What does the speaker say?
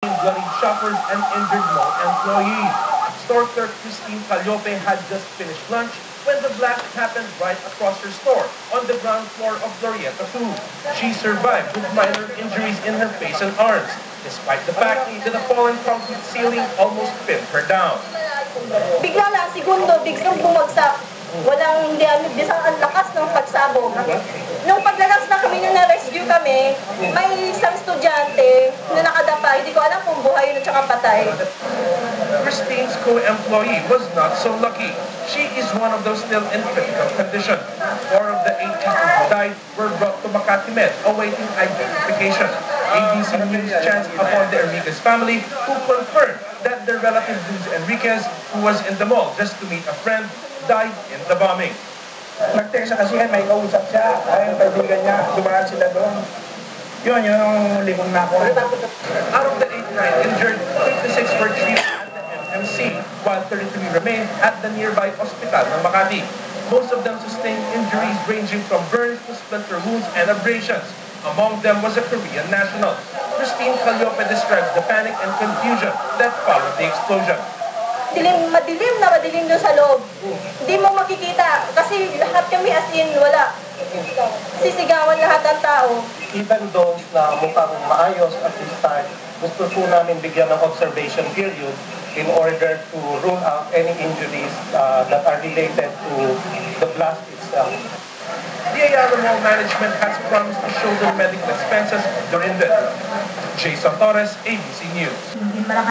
bloodied shoppers and injured mall employees. Store clerk Christine Caliope had just finished lunch when the blast happened right across her store on the ground floor of Glorieta Food. She survived with minor injuries in her face and arms, despite the fact that a fallen concrete ceiling almost pinned her down. Bigla lang, segundo, biglang bumagsak. Walang bisang ang lakas ng pagsabog. Nung paglalas na kami nung na-rescue kami, may isang estudyante na nakadapa. Hindi ko alam kung buhay at saka patay. Christine's co-employee was not so lucky. She is one of those still in critical condition. 4 of the 8 people who died were brought to Makati Med awaiting identification. ABC News chanced upon the Enriquez family, who confirmed that their relative Luz Enriquez, who was in the mall just to meet a friend, died in the bombing. Nag-text kasi yan, may kausap siya. Ay, yung kaibigan niya, dumaan sila doon. Yun yung limong na ako. Out of the 89 injured, 56 were treated at the MMC, while 33 remained at the nearby hospital ng Makati. Most of them sustained injuries ranging from burns to splinter wounds and abrasions. Among them was a Korean national. Christine Caliope describes the panic and confusion that followed the explosion. Madilim doon sa loob. Hindi mo makikita kasi lahat kami as in wala. Sisigawan lahat ng tao. Even those na mukhang maayos at this time, gusto po namin bigyan ng observation period in order to rule out any injuries that are related to the blast itself. The Ayala Mall management has promised to shoulder medical expenses during this. Jason Torres, ABC News.